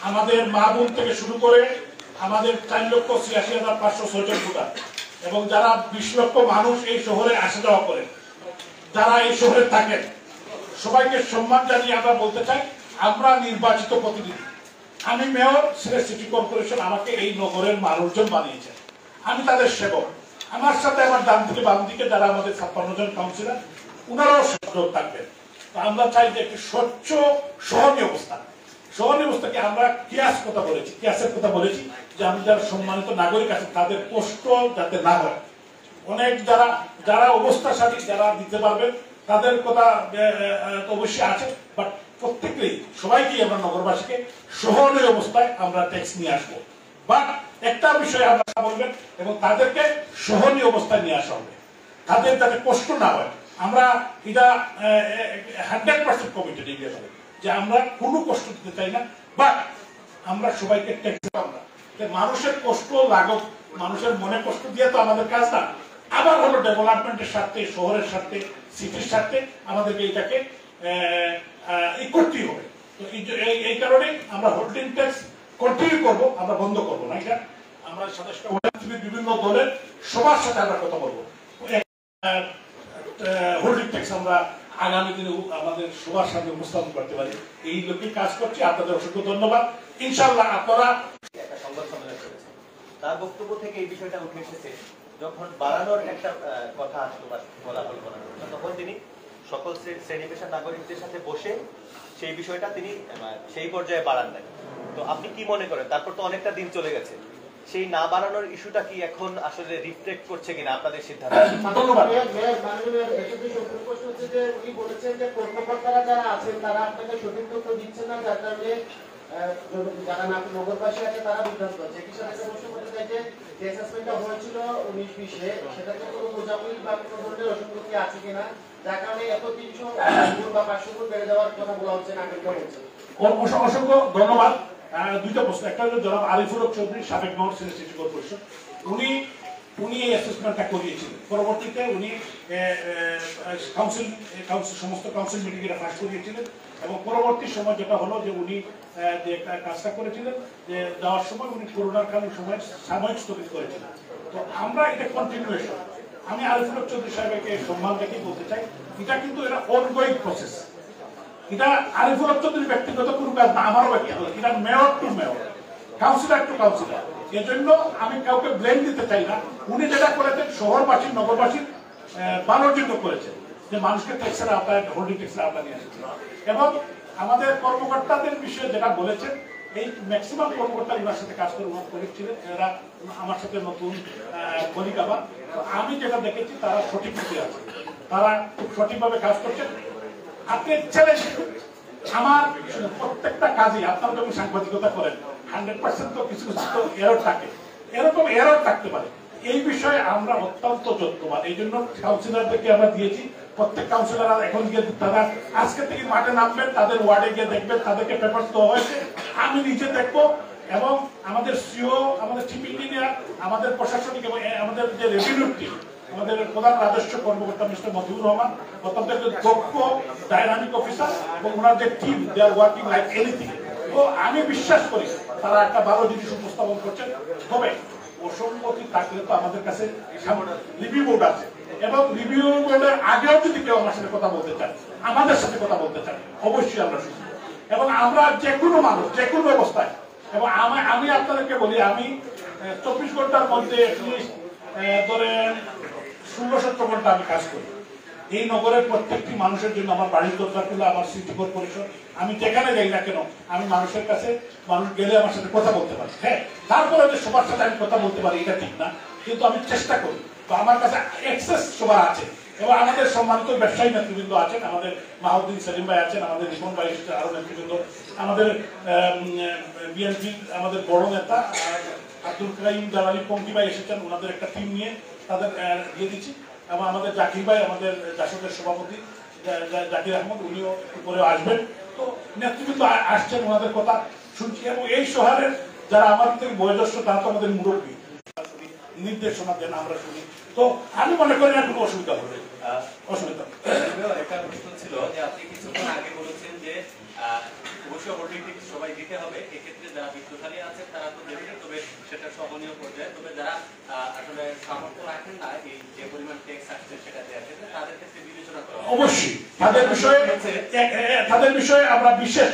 আমাদের মা বোন থেকে শুরু করে আমাদের 4,86,506 ভোটার এবং যারা 20 লক্ষ মানুষ এই শহরে আসা যাওয়া করেন, যারা এই শহরে থাকেন, সবাইকে সম্মান জানিয়ে আমরা বলতে চাই আমরা নির্বাচিত প্রতিনিধি। আমি মেয়র, সিলেট সিটি কর্পোরেশন আমাকে এই নগরের মানুষজন বানিয়েছে, আমি তাদের সেবক। আমার সাথে আমার ডান দিকে বাম দিকে যারা আমাদের 56 জন কাউন্সিলর, ওনারাও সহযোগ থাকবেন। তো আমরা চাই যে একটি স্বচ্ছ সহনীয় অবস্থা, সহনীয় অবস্থাকে আমরা কিয়াসের কথা বলেছি যে আমি যারা সম্মানিত নাগরিক আছে তাদের কষ্ট যাতে না হয়। অনেক যারা অবস্থাশালী যারা দিতে পারবেন তাদের কথা অবশ্যই আছে, বাট প্রত্যেকেই সবাইকেই আমরা নগরবাসীকে সহনীয় অবস্থায় আমরা ট্যাক্স নিয়ে আসবো। বাট একটা বিষয় আপনারা বলবেন এবং তাদেরকে সহনীয় অবস্থায় নিয়ে আসা হবে, তাদের যাতে কষ্ট না হয়। আমরা এটা 100% কমিটেড এই ব্যাপারে যে আমরা কোনো কষ্ট দিতে চাই না, বাট আমরা সবাইকে ট্যাক্স আমরা মানুষের কষ্ট লাগুক, মানুষের মনে কষ্ট দিয়ে তো আমাদের কাজ না। আবার হলো ডেভেলপমেন্টের স্বার্থে, শহরের স্বার্থে, সিটির স্বার্থে আমাদেরকে এটাকে করতেই হবে। তো এই কারণে আমরা হোল্ডিং ট্যাক্স কন্টিনিউ করবো, আমরা বন্ধ করবো না। এটা আমরা বিভিন্ন দলের সবার সাথে আমরা কথা বলবো, হোল্ডিং ট্যাক্স আমরা আগামী দিনে আমাদের সবার সামনে উপস্থাপন করতে পারি। এই লোকে কাজ করছি। আপনাদের অসংখ্য ধন্যবাদ। ইনশাআল্লাহ আপনারা একটা সংবাদ সম্মেলন করেছেন, তার বক্তব্য থেকে এই বিষয়টা উঠে এসেছে যখন বাড়ানোর একটা কথা আসলো বা বলাবল করা হলো, তখন তিনি সকল শ্রেণী পেশার নাগরিকদের সাথে বসে সেই বিষয়টা তিনি সেই পর্যায়ে বাড়ান নাই। তো আপনি কি মনে করেন, তারপর তো অনেকটা দিন চলে গেছে, সেই না বাড়ানোর ইস্যুটা কি এখন আসলে রিফ্লেক্ট করছে কিনা আপনাদের সিদ্ধান্ত? ধন্যবাদ। উনি বলেছেন যে কর্মকর্তারা যারা আছেন তারা আপনাকে সঠিক তথ্য দিচ্ছেন না, যার কারণে যারা নগরবাসী আছে তারা বিভ্রান্ত হচ্ছে। একই সাথে প্রশ্ন করতে চাই যে অ্যাসেসমেন্টটা হয়েছিল 19-20-এ, সেটাতে কোনো বোঝাবুঝি বা কোনো ধরনের অসঙ্গতি আছে কিনা, যার কারণে এত 300 গুণ বা 500 গুণ বেড়ে যাওয়ার কথা বলা হচ্ছে না? অসংখ্য ধন্যবাদ। দুইটা প্রশ্ন, একটা হলো জনাব আরিফুল হক চৌধুরী, সাবেক মেয়র সিলেট সিটি কর্পোরেশন, উনি এই অ্যাসেসমেন্টটা করিয়েছিলেন। পরবর্তীতে উনি সমস্ত কাউন্সিল মিটিং এটা পাস করিয়েছিলেন এবং পরবর্তী সময় যেটা হলো যে উনি যে কাজটা করেছিলেন যে যাওয়ার সময় উনি করোনার কালীন সময় সাময়িক স্থগিত করেছিলেন। তো আমরা এটা কন্টিনিউয়েশন, আমি আরিফুল হক চৌধুরী সাহেবকে সম্মান রেখে বলতে চাই এটা কিন্তু এটা অনগোয়িং প্রসেস। এটা আরিফুল হক চৌধুরীর ব্যক্তিগত কোনো কাজ না, আমারও ব্যক্তিগত, এটা mayor to mayor, councillor to councillor. এজন্য আমি কাউকে ব্লেম দিতে চাই না। উনি যেটা করেছেন শহরবাসী নগরবাসীর ভালোর জন্য করেছেন, যে মানুষকে ট্যাক্সের আওতায়, হোল্ডিং ট্যাক্সের আওতায় নিয়ে এসেছেন। এবং আমাদের কর্মকর্তাদের বিষয়ে যেটা বলেছেন, এই ম্যাক্সিমাম কর্মকর্তা ওনার সাথে কাজ করেছিলেন, এরা আমার সাথে নতুন কলিগ। আবার আমি যেটা দেখেছি তারা সঠিক পথে আছে, তারা খুব সঠিকভাবে কাজ করছেন। আপনি চ্যালেঞ্জ আমার প্রত্যেকটা কাজে আপনারা যখন সাংবাদিকতা করেন 100% তো কিছু কিছু তো এরর থাকে, এরকম এরর থাকতে পারে। এই বিষয়ে আমরা অত্যন্ত যত্নবান। এই জন্য কাউন্সিলরদেরকে আমরা দিয়েছি, প্রত্যেক কাউন্সিলর এখন গিয়ে তারা আজকে থেকে মাঠে নামবেন, তাদের ওয়ার্ডে গিয়ে দেখবেন, তাদেরকে পেপার দেওয়া হয়েছে, আমি নিজে দেখবো। এবং আমাদের সিও, আমাদের চিফ ইঞ্জিনিয়ার, আমাদের প্রশাসনিক এবং আমাদের যে রেভিনিউ টিম, আমাদের প্রধান রাজস্ব কর্মকর্তা মিস্টার মজিবুর রহমান অত্যন্ত দক্ষ ডাইনামিক অফিসার এবং ওনার যে team, they are working like anything. তো আমি বিশ্বাস করি তারা একটা ভালো জিনিস উপস্থাপন করছেন। তবে অসম্মতি থাকলে তো আমাদের কাছে রিভিউ বোর্ড আছে, এবং রিভিউ বোর্ডের আগেও যদি কেউ আমার সাথে কথা বলতে চান, আমাদের সাথে কথা বলতে চান, অবশ্যই আমরা শুনবো। এবং আমরা যে কোনো মানুষ, যে কোনো অবস্থায়, এবং আমি আপনাদেরকে বলি, আমি 24 ঘন্টার মধ্যে ধরেন 16-17 ঘন্টা আমি কাজ করি। এই নগরের প্রত্যেকটি মানুষের জন্য আমার বাড়ির দরকারগুলো, আমার সিটি কর্পোরেশন, আমি যেখানে যাই না কেন আমি মানুষের কাছে, মানুষ গেলে আমার সাথে কথা বলতে পারি। হ্যাঁ, তারপরে যে সবার সাথে আমি কথা বলতে পারি এটা ঠিক না, কিন্তু আমি চেষ্টা করি। তো আমার কাছে অ্যাক্সেস সবার আছে, এবং আমাদের সম্মানিত ব্যবসায়ী নেতৃবৃন্দ আছেন, আমাদের মাহউদ্দিন সেলিম ভাই আছেন, আমাদের রিপন ভাই এসেছেন, আরো নেতৃবৃন্দ, আমাদের বিএনপি আমাদের বড় নেতা আব্দুল কাইম জালালি পঙ্কি ভাই এসেছেন, ওনাদের একটা টিম নিয়ে তাদের দিয়ে দিচ্ছি। এবং আমাদের জাকির ভাই, আমাদের জাসদের সভাপতি জাকির আহমদ, উনিও একটু করে আসবেন। তো নেতৃবৃন্দ আসছেন, ওনাদের কথা শুনছি। এবং এই শহরের যারা আমাদের থেকে বয়োজ্যেষ্ঠ তারা তো আমাদের মুরব্বী, নির্দেশনা দেন, আমরা শুনি। তো আমি মনে করি না কোনো অসুবিধা হবে। একটা প্রশ্ন ছিল যে আপনি কিছুক্ষণ আগে বলেছেন যে অবশ্যই হোল্ডিং ট্যাক্স সবাই দিতে হবে। এক্ষেত্রে যারা বিত্তশালী আছে তারা তো দেবে, তবে সেটা সহনীয় পর্যায়ে। তবে যারা আসলে সামর্থ্য রাখেন না এই যে পরিমাণ ট্যাক্স আসছে সেটা দেওয়ার ক্ষেত্রে, তাদের ক্ষেত্রে বিবেচনা করা হবে। অবশ্যই তাদের বিষয়ে আমরা বিশেষ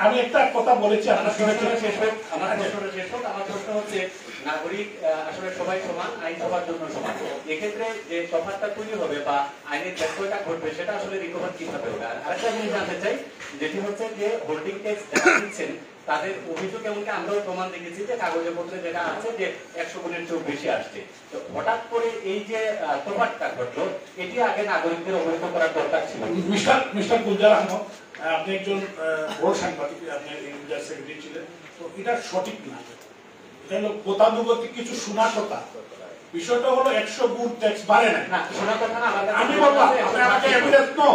আমি একটা কথা বলেছি, আপনার প্রশ্নটা শেষ হোক। আমার প্রশ্ন হচ্ছে নাগরিক আসলে সবাই সমান, আইন সবার জন্য সমান। এক্ষেত্রে যে তফাৎটা তৈরি হবে বা আইনের ব্যত্যয়টা ঘটবে সেটা আসলে রিকভার কিভাবে হবে? আর আরেকটা জিনিস জানতে চাই, যেটি হচ্ছে যে হোল্ডিং ট্যাক্স যারা দিচ্ছেন তাদের অভিযোগ, এমনকি আমরাও প্রমাণ দেখেছি যে কাগজে পত্রে যেটা আছে যে 100 গুণের চেয়েও বেশি আসছে। তো হঠাৎ করে এই যে তফাৎটা ঘটলো, এটি আগে নাগরিকদের অবহিত করার দরকার ছিল। মিস্টার গুলজার আহমদ, আপনি একজন বড় সাংবাদিক, আপনি ইন্ডিয়ার সেক্রেটারি ছিলেন, তো এটা সঠিক না। এটা হলো গতানুগতিক কিছু শোনা কথা। বিষয়টা হলো 100 গুণ ট্যাক্স বাড়ে না। শোনা কথা না, আমি বললাম আপনি আমাকে এভিডেন্স নো,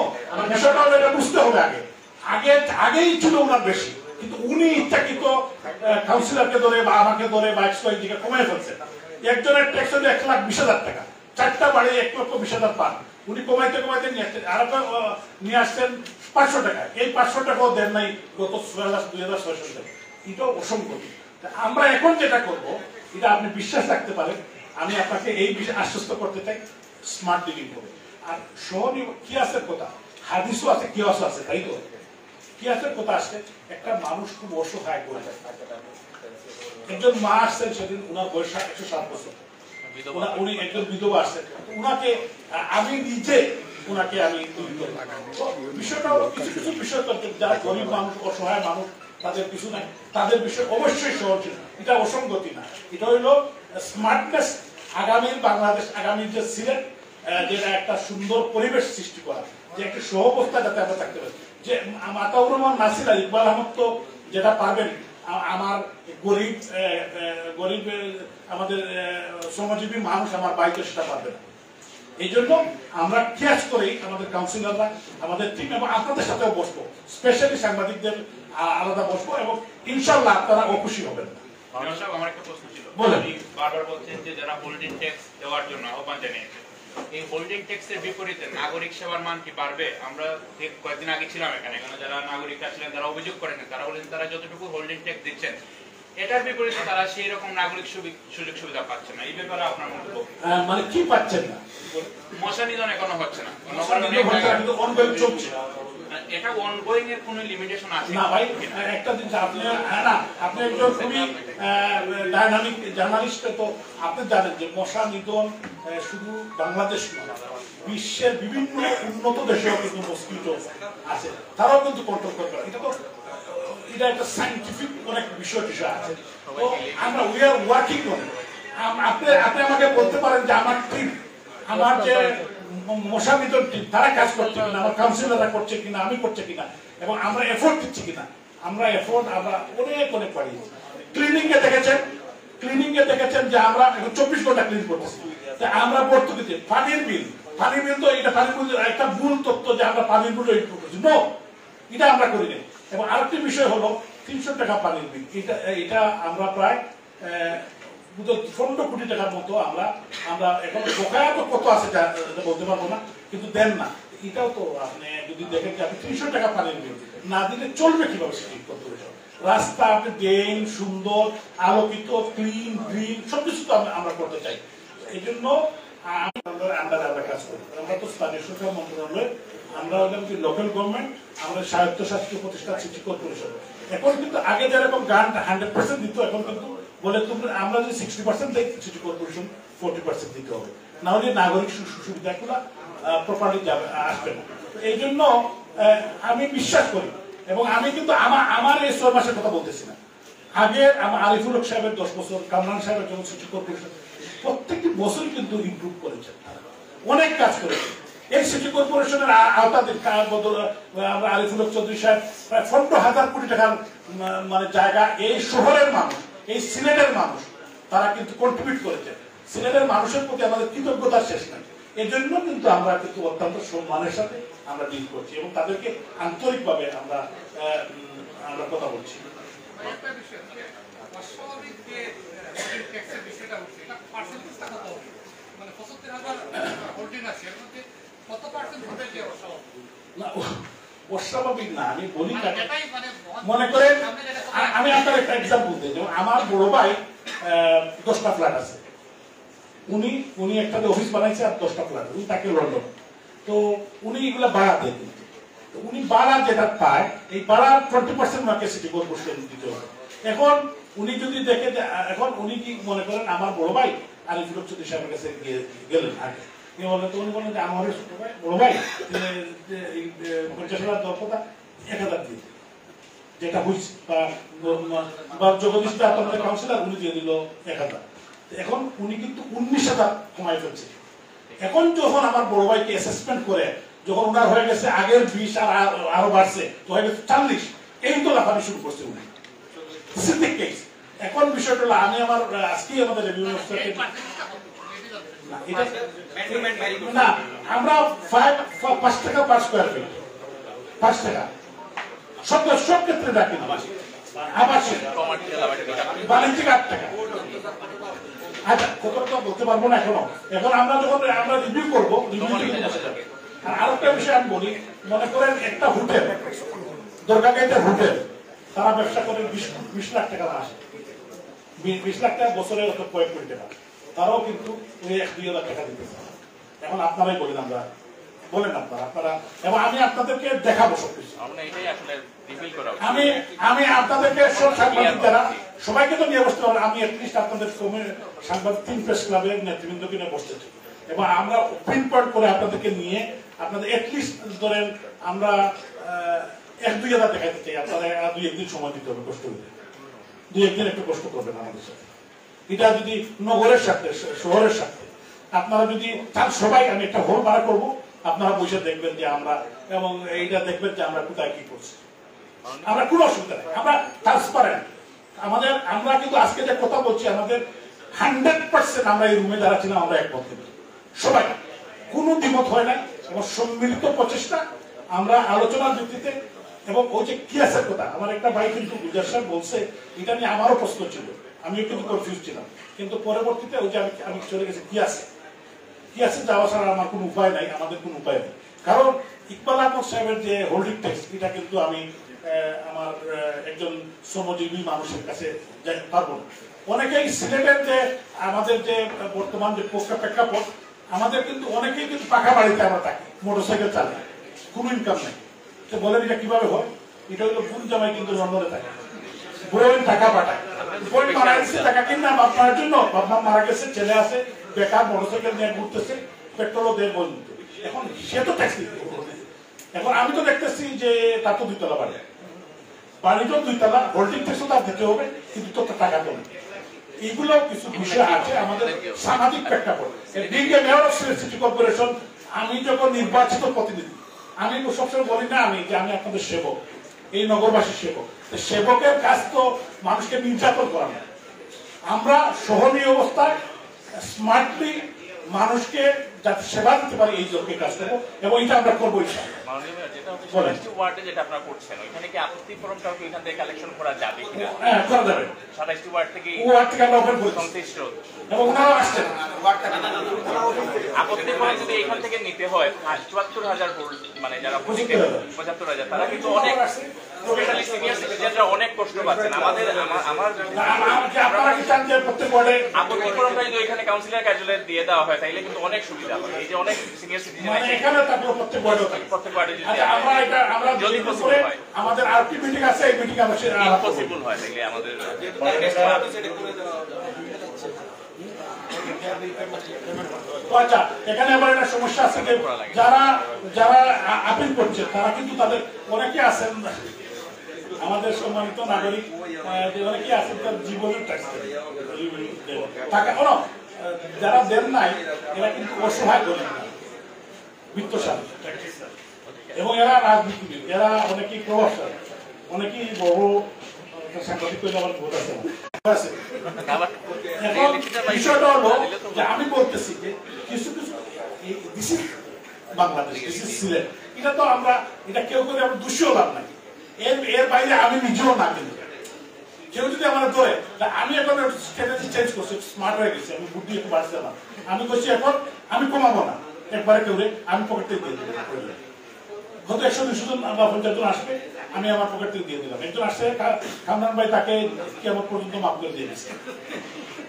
বিষয়টা হলো এটা বুঝতে হবে আগেই ছিল ওনার বেশি, কিন্তু উনি ইচ্ছাকৃত কাউন্সিলরকে ধরে বা আমাকে ধরে বা এক্সপাইজিকে কমিয়ে ফেলছেন। একজনের ট্যাক্স হলো 1,20,000 টাকা, 4টা বাড়ি 1,20,000 পান, উনি কমাইতে নিয়ে আসছেন। আর নিয়ে আসছেন 500 টাকা, এই 500 টাকাও দেন নাই গত 2006 সালে। এটাও অসংগতি। আমরা এখন যেটা করব, এটা আপনি বিশ্বাস রাখতে পারেন, আমি আপনাকে এই বিষয়ে আশ্বস্ত করতে চাই, স্মার্ট ডিলিং হবে। আর সহনীয় কিয়াসের কথা, হাদিসও আছে, কিয়াসও আছে, তাই তো? কিয়াসের কথা আসছে, একটা মানুষ খুব অসহায় করে যায়। একজন মা আসছেন সেদিন, ওনার বয়স 107 বছর, উনি একজন বিধবা আসছেন, উনাকে আমি নিজে উনাকে আমি বিষয়টা হলো কিছু কিছু বিষয় করতে, যারা গরিব মানুষ, অসহায় মানুষ, তাদের কিছু নাই, তাদের বিষয় অবশ্যই সহনশীল। এটা অসঙ্গতি না, এটা হইল স্মার্টনেস। আগামীর বাংলাদেশ, আগামীর যে সিলেট, যেটা একটা সুন্দর পরিবেশ সৃষ্টি করা, যে একটা সহাবস্থা যাতে আমরা থাকতে পারি। যে মাতাউর রহমান নাসির আর ইকবাল আহমদ তো যেটা পারবেন, আমার গরিব আমাদের শ্রমজীবী মানুষ আমার বাইকে সেটা পারবে না। এই জন্য আমরা ক্যাচ করেই আমাদের কাউন্সিলররা, আমাদের টিম এবং আপনাদের সাথেও বসবো, স্পেশালি সাংবাদিকদের আলাদা বসবো, এবং ইনশাল্লাহ আপনারা অখুশি হবেন না। আমার একটা প্রশ্ন ছিল, বলেন। বারবার বলছেন যে যারা হোল্ডিং ট্যাক্স দেওয়ার জন্য আহ্বান জানিয়েছে, এই হোল্ডিং ট্যাক্সের বিপরীতে নাগরিক সেবার মান কি বাড়বে? আমরা কয়েকদিন আগে ছিলাম এখানে যারা নাগরিকরা ছিলেন তারা অভিযোগ করেছেন, তারা বলেন তারা যতটুকু হোল্ডিং ট্যাক্স দিচ্ছেন এটার বিপরীতে তারা সেই রকম নাগরিক সুযোগ সুবিধা পাচ্ছে না। এই ব্যাপারে আপনার মন্তব্য? মানে কি পাচ্ছেন না? মশা নিধন এখনো হচ্ছে না, এটা অনগোয়িং এর কোনো লিমিটেশন আছে না ভাই? একটা জিনিস আপনি একজন খুবই ডাইনামিক জার্নালিস্ট, তো আপনি জানেন যে মশা নিধন শুধু বাংলাদেশ নয়, বিশ্বের বিভিন্ন উন্নত দেশেও কিন্তু মস্কিটো আছে, তারাও কিন্তু কন্ট্রোল করতে পারে। এটা একটা সাইন্টিফিক অনেক বিষয় আছে। তো আমরা উই আর ওয়ার্কিং অন। আপনি আমাকে বলতে পারেন যে আমার টিম, আমার যে মশা নিধন টিম, তারা কাজ করছে কিনা, আমার কাউন্সিলররা করছে কিনা, আমি করছে কিনা, এবং আমরা এফোর্ট দিচ্ছি কিনা। আমরা অনেক বাড়িয়েছি। ক্লিনিং এ দেখেছেন যে আমরা এখন 24 ঘন্টা ক্লিন করতেছি। আমরা পর্তুগিজে পানির বিল তো এটা পানির বিল একটা ভুল তথ্য যে আমরা পানির বিল ইনপুট করছি, নো, এটা আমরা করিনি। এবং আরেকটি বিষয় হলো 300 টাকা পানির বিল, এটা আমরা প্রায় 15 কোটি টাকার মতো আমরা এখন বকেয়া তো কত আছে বলতে পারবো না, কিন্তু দেন না। এটাও তো আপনি যদি দেখেন যে আপনি 300 টাকা পানির বিল না দিলে চলবে কিভাবে? সিটি কর্পোরেশন রাস্তা আপনি দেন সুন্দর, আলোকিত, ক্লিন, গ্রিন, সবকিছু তো আমরা করতে চাই। এই জন্য আমরা কাজ করি। আমরা তো স্থানীয় সরকার মন্ত্রণালয়, আমরা লোকাল গভর্নমেন্ট, আমাদের স্বায়ত্তশাসিত প্রতিষ্ঠান সিটি কর্পোরেশন। এখন কিন্তু আগে যেরকম গ্রান্ট 100% দিত, এখন কিন্তু বলে আমরা যদি 60% দিই, সিটি কর্পোরেশন 40% দিতে হবে, না হলে নাগরিক সুবিধাগুলো প্রপারলি আসবে না। এই জন্য আমি বিশ্বাস করি, এবং আমি কিন্তু আমার এই 6 মাসের কথা বলতেছি না, আগে আমার আরিফুল হক সাহেবের 10 বছর, কামরান সাহেবের যখন সিটি কর্পোরেশন, প্রত্যেকটি বছর কিন্তু ইমপ্রুভ করেছে, অনেক কাজ করেছে। এই সিটি কর্পোরেশনের আওতাধীন আমরা আরিফুল হক চৌধুরী সাহেব প্রায় 15,000 কোটি টাকার মানে জায়গা এই শহরের মানুষ, এই সিলেটের মানুষ, তারা কিন্তু কন্ট্রিবিউট করেছে। সিলেটের মানুষের প্রতি আমাদের কৃতজ্ঞতার শেষ নাই। এই জন্য কিন্তু আমরা কিন্তু অত্যন্ত সম্মানের সাথে আমরা ডিল করছি, এবং তাদেরকে আন্তরিকভাবে আমরা কথা বলছি। অস্বাভাবিক না, আমি বলি মনে করেন আমি আপনার একটা এক্সাম্পল দিই, যেমন আমার বড় ভাই 10টা ফ্ল্যাট আছে, উনি একটা অফিস বানাইছে আর 10টা ফ্ল্যাট, উনি তাকে লন্ডন, তো উনি এগুলো ভাড়া দেয়, কিন্তু উনি ভাড়া যেটা পায় এই ভাড়ার 20% ওনাকে সিটি কর্পোরেশন দিতে হবে। এখন উনি যদি দেখে, এখন উনি কি মনে করেন আমার বড় ভাই আরিফুল হক চৌধুরী সাহেবের কাছে গেলেন আগে, উনি বলেন যে আমার বড় ভাই 50,000 দরপতা 1,000 দিয়ে, যেটা হয়েছে বা জগদীশ দা আপনাদের কাউন্সিলর উনি দিয়ে দিল 1,000, এখন উনি কিন্তু 19,000 কমাই ফেলছে। এখন যখন আমার বড় ভাইকে অ্যাসেসমেন্ট করে যখন ওনার হয়ে গেছে আগের 20 আর আরো বাড়ছে, তো হয়ে গেছে 40, এই তো লাফানি শুরু করছে উনি। কেস এখন বিষয়টা হলো, আমি আমার আজকেই আমাদের রেভিনিউ অফিসারকে না, আমরা 5 টাকা পার স্কয়ার ফিট, 5 টাকা সব ক্ষেত্রে রাখি না, আবাসিক বাণিজ্যিক 8 টাকা। আচ্ছা, কতটা বলতে পারবো না এখনো, এখন আমরা যখন আমরা রিভিউ করবো, আর আরেকটা বিষয় আমি বলি, মনে করেন একটা হোটেল, দরগাগাইতে হোটেল, তারা ব্যবসা করে 20 লাখ টাকা মাসে, 20 লাখ টাকা বছরে কয়েক কোটি টাকা, তারাও কিন্তু ওই 1-2 লাখ টাকা দিতেছে। এখন আপনারাই বলেন, আমরা বলেন আপনারা, এবং আমি আপনাদেরকে দেখাবো সবকিছু, আমি আপনাদেরকে সব সাংবাদিক যারা সবাইকে তো নিয়ে বসতে পারবো, আমি এটলিস্ট আপনাদের সাংবাদিক 3 প্রেস ক্লাবের নেতৃবৃন্দকে নিয়ে বসতেছি, এবং আমরা পিন পয়েন্ট করে আপনাদেরকে নিয়ে আপনাদের এটলিস্ট ধরেন আমরা 1-2 হাজার দেখাইতে চাই, আপনারা 2-1 দিন সময় দিতে হবে, কষ্ট করে 2-1 দিন একটু কষ্ট করবেন আমাদের সাথে। এটা যদি নগরের সাথে শহরের সাথে আপনারা যদি চান, সবাই আমি একটা হল ভাড়া করবো, আপনারা বসে দেখবেন যে আমরা, এবং এইটা দেখবেন যে আমরা কোথায় কি করছি, আমরা কোনো অসুবিধা নেই, আমরা ট্রান্সপারেন্ট। আমরা কিন্তু আজকে যে কথা বলছি, আমাদের 100% আমরা এই রুমে যারা ছিলাম আমরা একমত, সবাই কোনো দ্বিমত হয় না, এবং সম্মিলিত প্রচেষ্টা, আমরা আলোচনার ভিত্তিতে, এবং ওই যে কিয়াসের কথা, আমার একটা ভাই কিন্তু গুজরাট সাহেব বলছে, এটা নিয়ে আমারও প্রশ্ন ছিল, আমিও কিন্তু কনফিউজ ছিলাম, কিন্তু পরবর্তীতে ওই যে আমি চলে গেছি কিয়াসে যাওয়া ছাড়া আমার কোনো উপায় নাই, আমাদের কোনো উপায় নেই, কারণ ইকবাল আহমদ সাহেবের যে হোল্ডিং ট্যাক্স, এটা কিন্তু আমি আমার একজন শ্রমজীবী মানুষের কাছে যাইতে পারবো না। অনেকেই সিলেটের যে আমাদের যে বর্তমান যে প্রেক্ষাপট, আমাদের কিন্তু অনেকেই কিন্তু পাকা বাড়িতে আমরা থাকি, মোটরসাইকেল চালাই, কোনো ইনকাম নেই, তো বলেন এটা কিভাবে হয়? এটা হলো বুন জামাই কিন্তু লন্ডনে থাকে, বইয়ের টাকা পাঠায়, বই মারা গেছে টাকা কিনা বাপমার জন্য, বাপমা মারা গেছে, ছেলে আছে বেকার, মোটরসাইকেল নিয়ে ঘুরতেছে, পেট্রোলও দেয় বন্ধ, এখন সে তো ট্যাক্স দিতে। এখন আমি তো দেখতেছি যে তার তো 2 তলা বাড়িটাও 2 তলা, হোল্ডিং ট্যাক্সও তার দিতে হবে, কিন্তু তো টাকা তো নেই। এইগুলো কিছু বিষয় আছে আমাদের সামাজিক প্রেক্ষাপট। Being a mayor of city corporation, আমি যখন নির্বাচিত প্রতিনিধি, আমি সবসময় বলি না আমি যে আমি আপনাদের সেবক, এই নগরবাসীর সেবক। সেবকের কাজ তো মানুষকে নির্যাতন করা না, আমরা সহনীয় অবস্থায় স্মার্টলি মানুষকে যাতে সেবা দিতে পারি, এই জন্য কাজ করবো, এবং এটা আমরা করবো। যেটা আপনারা করছেন, ওইখানে কি আপত্তি ফর্মটা এখান থেকে কালেকশন করা যাবে কিনা? হ্যাঁ, করা যাবে। 27টি ওয়ার্ড থেকে আমরা ওপেন করি, সংশ্লিষ্ট, এবং ওনারাও আসছেন। আপত্তি ফর্ম যদি এখান থেকে নিতে হয় 74,000 ভোট, মানে যারা 75,000, তারা কিন্তু অনেক স্পেশালি সিনিয়র সিটিজেনরা অনেক কষ্ট পাচ্ছেন। আপনারা কি চান যে প্রত্যেক ওয়ার্ডে আপত্তি ফর্মটা যদি এখানে কাউন্সিলর কার্যালয়ে দিয়ে দেওয়া হয়, তাইলে কিন্তু অনেক সুবিধা হয়। এই যে অনেক সিনিয়র সিটিজেন মানে এখানে তারপর প্রত্যেক ওয়ার্ডে যদি আমরা যদি পসিবল হয়, আমাদের আরটি মিটিং আছে, এই মিটিং আমরা পসিবল হয়, তাইলে আমাদের আচ্ছা। এখানে আবার একটা সমস্যা আছে যে যারা আপিল করছে, তারা কিন্তু তাদের অনেকে আছেন আমাদের সম্মানিত নাগরিক, অনেকে আছেন তার জীবনের ট্যাক্স টাকা কোনো যারা দেন নাই, এরা কিন্তু অসহায় করেন না, বিত্তশালী, এবং এরা রাজনীতিবিদ, এরা অনেকেই প্রভাবশালী, অনেকেই বড় সাংবাদিক করে আমার ভোট আছে। এখন বিষয়টা হলো যে আমি বলতেছি যে কিছু কিছু বাংলাদেশ, সিলেট, এটা তো আমরা এটা কেউ করে আমরা দোষীও লাভ নাই, এর বাইরে আমি নিজেও না, কিন্তু কেউ যদি আমার ধরে, আমি এখন স্ট্র্যাটেজি চেঞ্জ করছি, স্মার্ট হয়ে গেছি, আমি বুদ্ধি একটু বাড়ছে না, আমি বলছি এখন আমি কমাবো না একবারে, কেউ আমি পকেটে দিয়ে দেবো, হয়তো 100-200 জন বা 50 জন আসবে, আমি আমার পকেট থেকে দিয়ে দিলাম। একজন আসছে কামরান ভাই, তাকে কেমন পর্যন্ত মাফ করে দিয়ে দিচ্ছে।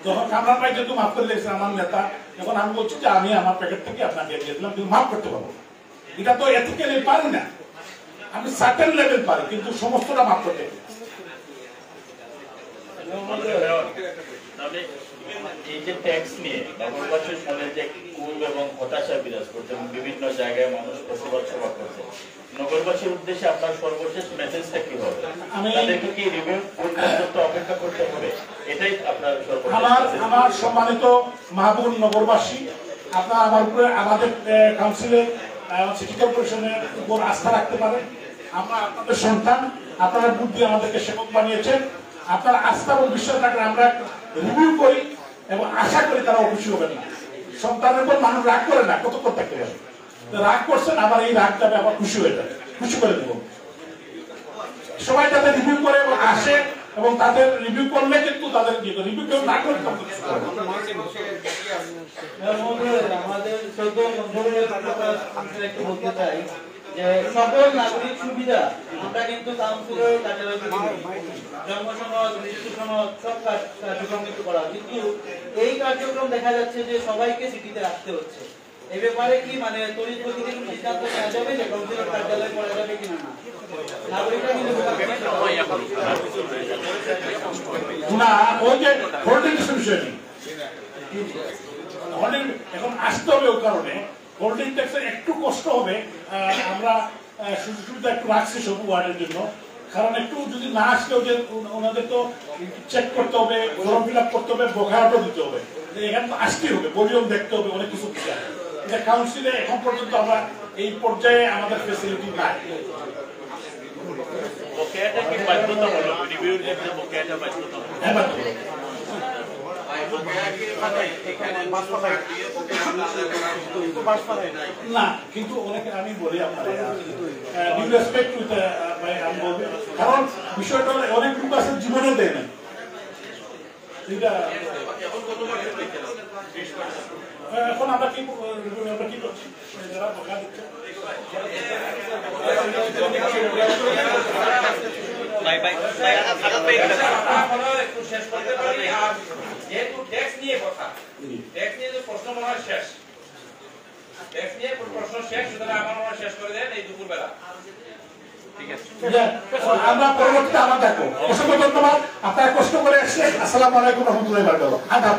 যখন কামরান ভাই যেহেতু মাফ করে দিয়েছেন আমার নেতা, এখন আমি বলছি যে আমি আমার প্যাকেট থেকে আপনাকে দিয়ে দিলাম, কিন্তু মাফ করতে পারবো। এটা তো এথিক্যালি পারি না, আমি সার্টেন লেভেল পারি, কিন্তু সমস্তটা মাফ করতে পারি। তাহলে এই যে ট্যাক্স নিয়ে নগরবাসীর মনে যে ক্ষোভ এবং হতাশা বিরাজ করছে এবং বিভিন্ন জায়গায় মানুষ প্রতিবাদ সভা করছে, নগরবাসীর উদ্দেশ্যে আপনার সর্বশেষ মেসেজটা কি হবে? তাদেরকে কি রিভিউ পর্যন্ত অপেক্ষা করতে হবে? এটাই আপনার আমার সম্মানিত মাহবুব নগরবাসী, আপনারা আমার উপরে, আমাদের কাউন্সিলে, সিটি কর্পোরেশনের উপর আস্থা রাখতে পারেন। আমরা আপনাদের সন্তান, আপনারা বুদ্ধি আমাদেরকে সেবক বানিয়েছেন। আপনার আস্থা এবং বিশ্বাস রাখলে আমরা রিভিউ করি এবং আশা করি তারা খুশি হবেন না। সন্তানের উপর মানুষ রাগ করে না, কত থাকতে পারে, রাগ করছেন, আবার এই রাগ যাবে, আবার খুশি হয়ে যাবে, খুশি করে দেব। সবাই যাতে রিভিউ করে এবং আসে, এবং তাদের রিভিউ করলে কিন্তু তাদের রিভিউ কেউ না করে আমাদের চৌদ্দ অঞ্চলের একটু বলতে চাই যে সকল নাগরিক সুবিধা আমরা কিন্তু কাউন্সিলের কার্যালয়ে জন্ম সনদ, মৃত্যু সনদ সব কার্যক্রম কিন্তু করা, কিন্তু এই কার্যক্রম দেখা যাচ্ছে যে সবাইকে সিটিতে আসতে হচ্ছে। এই ব্যাপারে কি মানে তড়িৎ গতিতে কোনো সিদ্ধান্ত নেওয়া যাবে যে কাউন্সিলের কার্যালয়ে করা যাবে কিনা না? নাগরিকরা কিন্তু না, ওই যে হোল্ডিং বিষয় নেই, এখন আসতে হবে। ওই কারণে হোল্ডিং ট্যাক্সের একটু কষ্ট হবে। আমরা সুযোগ সুবিধা একটু রাখছি সব ওয়ার্ডের জন্য, কারণ একটু যদি না আসলেও যে ওনাদের তো চেক করতে হবে, ফর্ম ফিল আপ করতে হবে, বকেয়াটাও দিতে হবে, এখানে তো আসতেই হবে, ভলিউম দেখতে হবে, অনেক কিছু দিতে হবে। এটা কাউন্সিলে এখন পর্যন্ত আমরা এই পর্যায়ে আমাদের ফেসিলিটি নাই। বকেয়াটা কি বাধ্যতামূলক? রিভিউর ক্ষেত্রে বকেয়াটা বাধ্যতামূলক? হ্যাঁ, বাধ্যতামূলক। না, কিন্তু অনেকে আমি বলি আপনার আমি বলবো, কারণ বিষয়টা অনেক লোক আছে জীবনে দেয় না। এখন আমরা কি করছি, যারা বকা দিচ্ছে যেহেতু ট্যাক্স নিয়ে কথা, ট্যাক্স নিয়ে যে প্রশ্ন মনে হয় শেষ, ট্যাক্স নিয়ে প্রশ্ন শেষ, সুতরাং আমার মনে হয় শেষ করে দেন এই দুপুরবেলা। ঠিক আছে, আমরা পরবর্তীতে আবার দেখো। অসংখ্য ধন্যবাদ, আপনারা কষ্ট করে এসেছেন। আসসালামু আলাইকুম রহমতুল্লাহি ওয়া বারাকাতুহু। আদাব।